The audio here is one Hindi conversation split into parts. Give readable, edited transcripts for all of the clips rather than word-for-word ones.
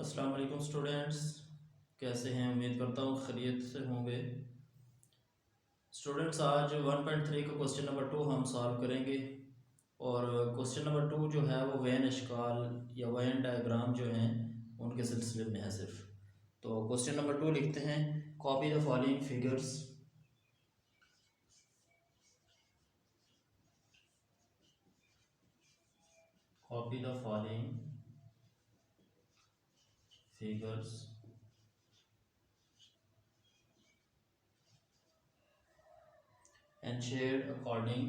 अस्सलाम वालेकुम स्टूडेंट्स, कैसे हैं? उम्मीद करता हूँ खैरियत से होंगे। स्टूडेंट्स, आज 1.3 का क्वेश्चन नंबर 2 हम सॉल्व करेंगे। और क्वेश्चन नंबर 2 जो है वो वेन अशकाल या वेन डायग्राम जो हैं उनके सिलसिले में है सिर्फ। तो क्वेश्चन नंबर 2 लिखते हैं, copy the following figures. Copy the following figures and shared according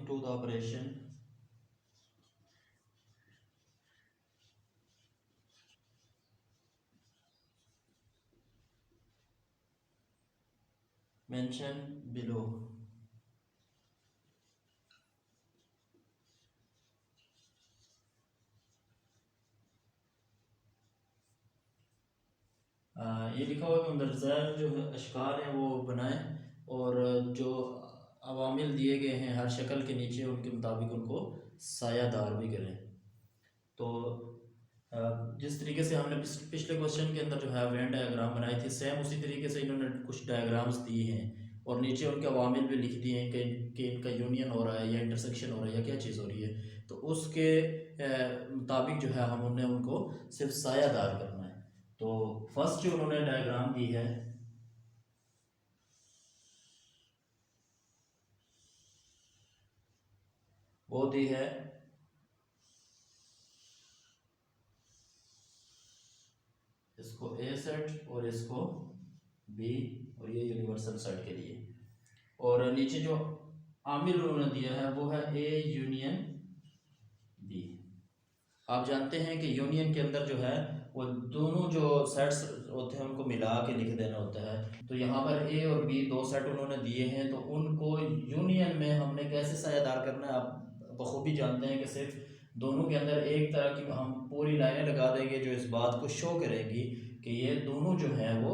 to the operation mentioned below. ये लिखा हुआ कि मुंदरजा जो अशकाल हैं वो बनाएं और जो अवामिल दिए गए हैं हर शक्ल के नीचे उनके मुताबिक उनको सायादार भी करें। तो जिस तरीके से हमने पिछले क्वेश्चन के अंदर जो है वेन डायग्राम बनाई थी, सेम उसी तरीके से इन्होंने कुछ डायग्राम्स दिए हैं और नीचे उनके अवामिल भी लिख दिए हैं कि इनका यूनियन हो रहा है या इंटरसेक्शन हो रहा है या क्या चीज़ हो रही है। तो उसके मुताबिक जो है हम उन्हें उनको सिर्फ सायादार करना है। तो फर्स्ट जो उन्होंने डायग्राम दी है वो दी है इसको ए सेट और इसको बी, और ये यूनिवर्सल सेट के लिए। और नीचे जो आमिल उन्होंने दिया है वो है ए यूनियन बी। आप जानते हैं कि यूनियन के अंदर जो है वो दोनों जो सेट्स होते हैं उनको मिला के लिख देना होता है। तो यहाँ पर ए और बी दो सेट उन्होंने दिए हैं, तो उनको यूनियन में हमने कैसे साझेदार करना है आप बखूबी जानते हैं कि सिर्फ दोनों के अंदर एक तरह की हम पूरी लाइनें लगा देंगे जो इस बात को शो करेगी कि ये दोनों जो हैं वो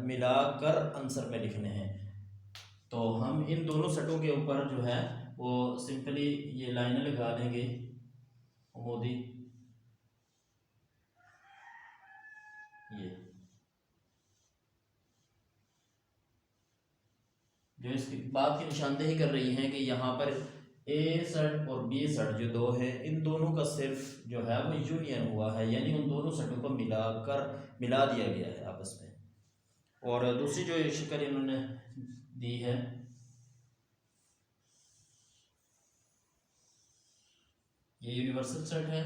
मिलाकर आंसर में लिखने हैं। तो हम इन दोनों सेटों के ऊपर जो है वो सिंपली ये लाइनें लगा देंगे मोदी, ये जो इसकी बात की निशानदेही कर रही हैं कि यहाँ पर ए सेट और बी सेट जो दो है इन दोनों का सिर्फ जो है वो यूनियन हुआ है, यानी उन दोनों सेटों को मिला दिया गया है आपस में। और दूसरी जो शक्ल इन्होंने दी है ये यूनिवर्सल सेट है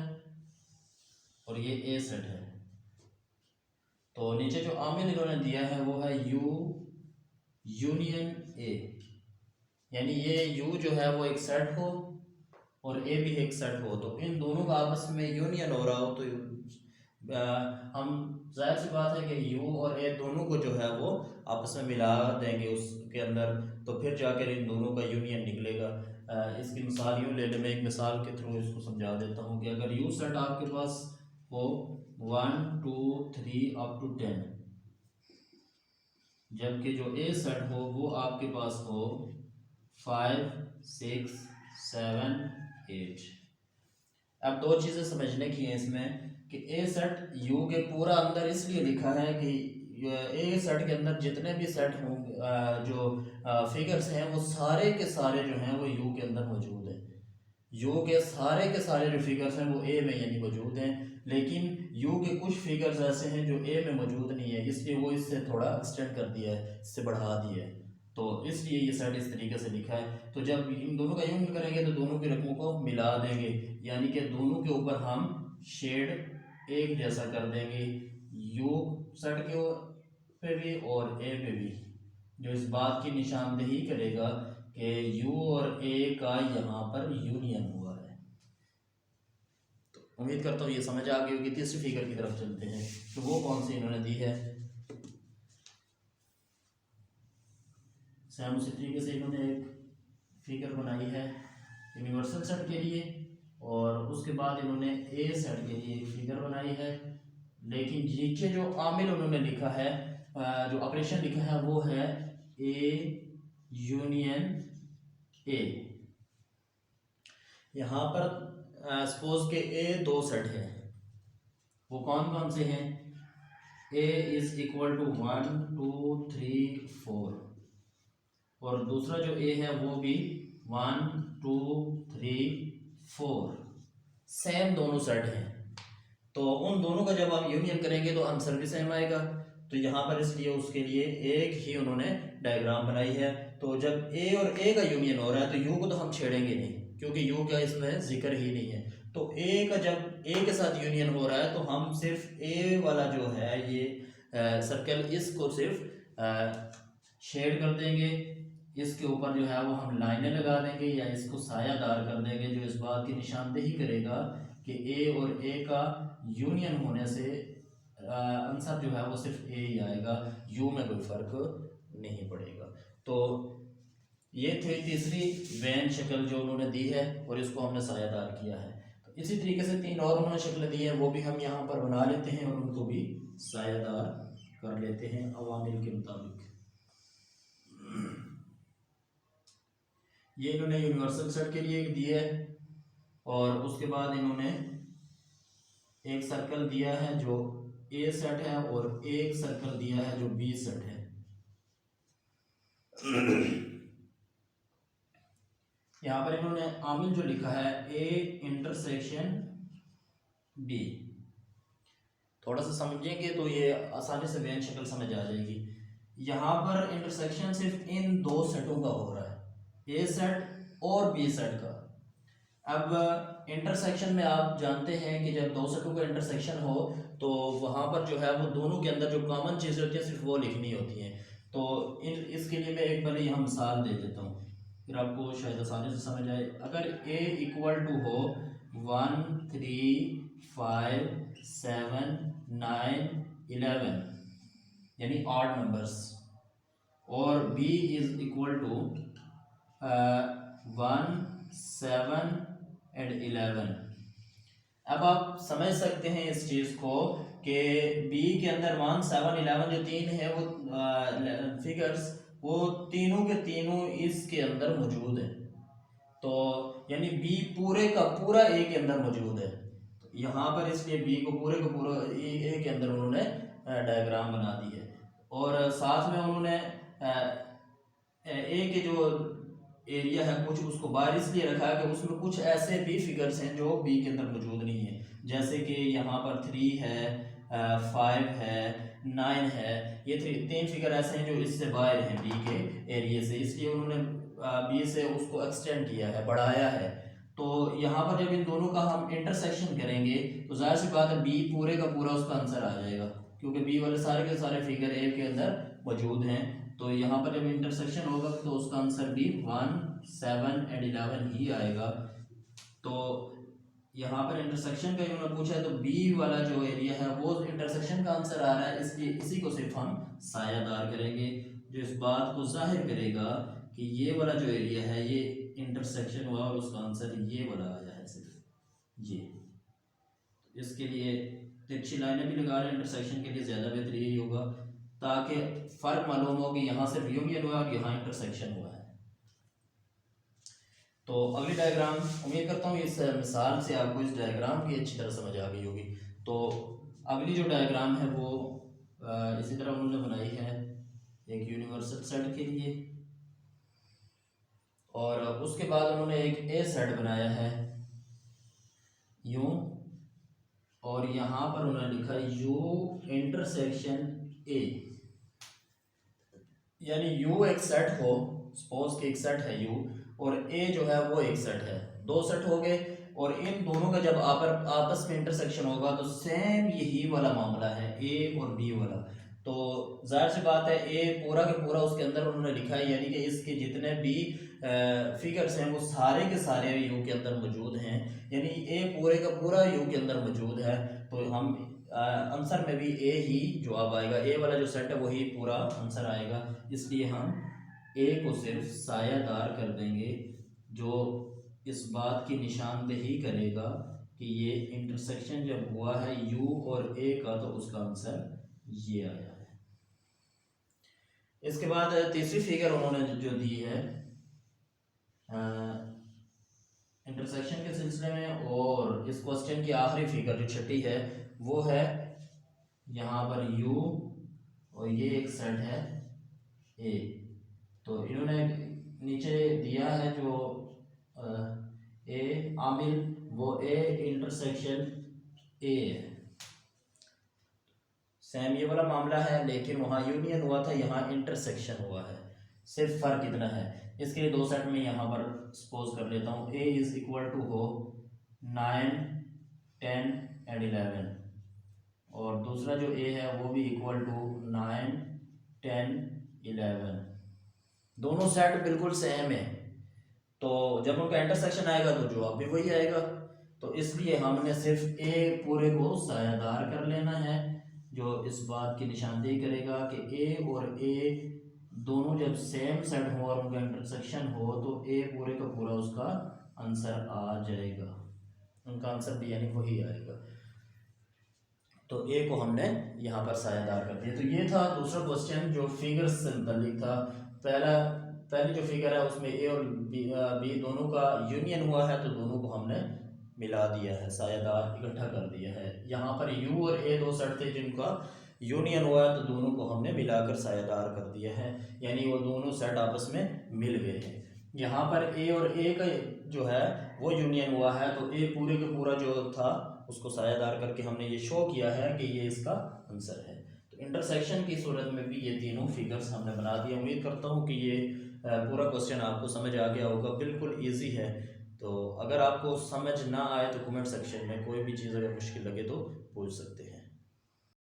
और ये ए सेट है। तो नीचे जो आमिल इन्होंने दिया है वो है यू यूनियन ए, यानी ये यू जो है वो एक सेट हो और ए भी एक सेट हो, तो इन दोनों का आपस में यूनियन हो रहा हो तो हम जाहिर सी बात है कि यू और ए दोनों को जो है वो आपस में मिला देंगे उसके अंदर, तो फिर जाकर इन दोनों का यूनियन निकलेगा। इसकी मिसाल यूँ ले लें, मैं एक मिसाल के थ्रू इसको समझा देता हूँ कि अगर यू सेट आपके पास हो 1 2 3 अप टू 10, जबकि जो ए सेट हो वो आपके पास हो 5 6 7 8। अब दो चीज़ें समझने की हैं इसमें कि ए सेट यू के पूरा अंदर इसलिए लिखा है कि ए सेट के अंदर जितने भी सेट होंगे जो फिगर्स हैं वो सारे के सारे जो हैं वो यू के अंदर मौजूद हैं। यू के सारे जो फिगर्स हैं वो ए में यानी मौजूद हैं, लेकिन यू के कुछ फिगर्स ऐसे हैं जो ए में मौजूद नहीं है, इसलिए वो इससे थोड़ा एक्सटेंड कर दिया है, इससे बढ़ा दिया है। तो इसलिए ये सेट इस तरीके से लिखा है। तो जब इन दोनों का यूनियन करेंगे तो दोनों की रकमों को मिला देंगे, यानी कि दोनों के ऊपर हम शेड एक जैसा कर देंगे, यू सेट के पे भी और ए पे भी, जो इस बात की निशानदेही करेगा कि यू और ए का यहाँ पर यूनियन हुआ है। तो उम्मीद करता हूँ ये समझ आ गई होगी। तीसरी फिगर की तरफ चलते हैं, तो वो कौन सी इन्होंने दी है। सेम उसी तरीके से इन्होंने एक फिगर बनाई है यूनिवर्सल सेट के लिए, और उसके बाद इन्होंने ए सेट के लिए एक फिगर बनाई है लेकिन नीचे जो आमिल उन्होंने लिखा है, जो ऑपरेशन लिखा है वो है ए यूनियन ए। यहाँ पर सपोज के ए दो सेट है, वो कौन कौन से हैं? ए इज इक्वल टू 1 2 3 4, और दूसरा जो ए है वो भी 1 2 3 4, सेम दोनों सेट हैं। तो उन दोनों का जब आप यूनियन करेंगे तो आंसर भी सेम आएगा। तो यहाँ पर इसलिए उसके लिए एक ही उन्होंने डायग्राम बनाई है। तो जब ए और ए का यूनियन हो रहा है तो यू को तो हम छेड़ेंगे नहीं, क्योंकि यू का इसमें जिक्र ही नहीं है। तो ए का जब ए के साथ यूनियन हो रहा है तो हम सिर्फ ए वाला जो है ये सर्कल, इसको सिर्फ शेड कर देंगे, इसके ऊपर जो है वो हम लाइनें लगा देंगे या इसको सायादार कर देंगे, जो इस बात की निशानदेही करेगा कि ए और ए का यूनियन होने से आंसर जो है वो सिर्फ ए ही आएगा, यू में कोई फर्क नहीं पड़ेगा। तो ये थे तीसरी वैन शक्ल जो उन्होंने दी है और इसको हमने सायादार किया है। तो इसी तरीके से तीन और उन्होंने शक्लें दी हैं, वो भी हम यहाँ पर बना लेते हैं और उनको भी सायादार कर लेते हैं अवामिल के मुताबिक। ये इन्होंने यूनिवर्सल सेट के लिए दिया है, और उसके बाद इन्होंने एक सर्कल दिया है जो ए सेट है और एक सर्कल दिया है जो बी सेट है। यहाँ पर इन्होंने आमिल जो लिखा है ए इंटरसेक्शन बी, थोड़ा सा समझेंगे तो ये आसानी से वैन शक्ल समझ आ जाएगी। यहाँ पर इंटरसेक्शन सिर्फ इन दो सेटों का हो रहा है, ए सेट और बी सेट का। अब इंटरसेक्शन में आप जानते हैं कि जब दो सेटों का इंटरसेक्शन हो तो वहाँ पर जो है वो दोनों के अंदर जो कॉमन चीज़ें होती हैं सिर्फ वो लिखनी होती हैं। तो इसके लिए मैं एक बार यहाँ मिसाल दे देता हूँ, फिर आपको शायद आसानी से समझ आए। अगर a इक्वल टू हो 1 3 5 7 9 11 यानी ऑड नंबर्स, और b is equal to 1 7 and 11। अब आप समझ सकते हैं इस चीज़ को कि b के अंदर 1 7 11 जो तीन है वो फिगर्स, वो तीनों के तीनों इसके अंदर मौजूद है। तो यानी b पूरे का पूरा a के अंदर मौजूद है। तो यहाँ पर इसलिए b को पूरे का पूरा a के अंदर उन्होंने डायग्राम बना दी है, और साथ में उन्होंने a के जो एरिया है कुछ उसको बाहर इसलिए रखा है कि उसमें कुछ ऐसे भी फिगर्स हैं जो बी के अंदर मौजूद नहीं है, जैसे कि यहाँ पर 3 है 5 है 9 है, ये तीन फिगर ऐसे हैं जो इससे बाहर हैं बी के एरिया से, इसलिए उन्होंने बी से उसको एक्सटेंड किया है, बढ़ाया है। तो यहाँ पर जब इन दोनों का हम इंटरसेक्शन करेंगे तो जाहिर सी बात है बी पूरे का पूरा उसका आंसर आ जाएगा, क्योंकि बी वाले सारे के सारे फिगर ए के अंदर मौजूद हैं। तो यहाँ पर जब इंटरसेक्शन होगा तो उसका आंसर भी 1 7 एंड 11 ही आएगा। तो यहाँ पर इंटरसेक्शन का उन्होंने पूछा है तो बी वाला जो एरिया है वो इंटरसेक्शन का आंसर आ रहा है, इसलिए इसी को सिर्फ हम सायादार करेंगे, जो इस बात को जाहिर करेगा कि ये वाला जो एरिया है ये इंटरसेक्शन हुआ और उसका आंसर ये वाला आया है सिर्फ ये। इसके लिए तिरछी लाइनें भी लगा रहे हैं इंटरसेक्शन के लिए, ज़्यादा बेहतर यही होगा ताकि फ़र्क मालूम हो कि यहाँ सिर्फ यूनियन हुआ और यहाँ इंटरसेक्शन हुआ है। तो अगली डायग्राम, उम्मीद करता हूँ इस मिसाल से आपको इस डायग्राम की अच्छी तरह समझ आ गई होगी। तो अगली जो डायग्राम है वो इसी तरह उन्होंने बनाई है एक यूनिवर्सल सेट के लिए, और उसके बाद उन्होंने एक ए सेट बनाया है यूं, और यहाँ पर उन्होंने लिखा यू इंटरसेक्शन ए, यानी यू एक सेट हो, सपोज कि एक सेट है यू और ए जो है वो एक सेट है, दो सेट हो गए, और इन दोनों का जब आपस में इंटरसेक्शन होगा तो सेम यही वाला मामला है ए और बी वाला। तो जाहिर सी बात है ए पूरा के पूरा उसके अंदर उन्होंने लिखा है, यानी कि इसके जितने भी फिगर्स हैं वो सारे के सारे यू के अंदर मौजूद हैं, यानी ए पूरे का पूरा यू के अंदर मौजूद है। तो हम आंसर में भी ए ही जवाब आएगा, ए वाला जो सेट है वही पूरा आंसर आएगा, इसलिए हम ए को सिर्फ सायादार कर देंगे, जो इस बात की निशानदेही करेगा कि ये इंटरसेक्शन जब हुआ है यू और ए का तो उसका आंसर ये आया है। इसके बाद तीसरी फिगर उन्होंने जो दी है इंटरसेक्शन के सिलसिले में, और इस क्वेश्चन की आखिरी फिगर जो छठी है वो है यहाँ पर यू और ये एक सेट है ए। तो इन्होंने नीचे दिया है जो ए आमिल, वो ए इंटरसेक्शन ए है। सेम ये वाला मामला है, लेकिन वहाँ यूनियन हुआ था, यहाँ इंटरसेक्शन हुआ है। सिर्फ फर्क इतना है। इसके लिए दो सेट में यहाँ पर सपोज कर लेता हूँ। ए इज इक्वल टू हो 9, 10 एंड 11, और दूसरा जो ए है वो भी इक्वल टू 9, 10, 11। दोनों सेट बिल्कुल सेम है, तो जब उनका इंटरसेक्शन आएगा तो जवाब भी वही आएगा। तो इसलिए हमने सिर्फ ए पूरे को सायादार कर लेना है, जो इस बात की निशानदेही करेगा कि ए और ए दोनों जब सेम सेट हो और उनका इंटरसेक्शन हो तो ए पूरे का पूरा उसका आंसर आ जाएगा, उनका आंसर भी यानी वही आएगा। तो ए को हमने यहाँ पर सायादार कर दिया। तो ये था दूसरा क्वेश्चन जो फिगर से मुताल्लिक था। पहली जो फिगर है उसमें ए और बी दोनों का यूनियन हुआ है, तो दोनों को हमने मिला दिया है, सायादार इकट्ठा कर दिया है। यहाँ पर यू और ए दो सेट थे जिनका यूनियन हुआ है, तो दोनों को हमने मिलाकर सायादार कर दिया है, यानी वो दोनों सेट आपस में मिल गए हैं। यहाँ पर ए और ए का जो है वो यूनियन हुआ है, तो ए पूरे का पूरा जो था उसको सायादार करके हमने ये शो किया है कि ये इसका आंसर है। तो इंटरसेक्शन की सूरत में भी ये तीनों फिगर्स हमने बना दिए। उम्मीद करता हूँ कि ये पूरा क्वेश्चन आपको समझ आ गया होगा, बिल्कुल ईजी है। तो अगर आपको समझ ना आए तो कमेंट सेक्शन में कोई भी चीज़ अगर मुश्किल लगे तो पूछ सकते हैं।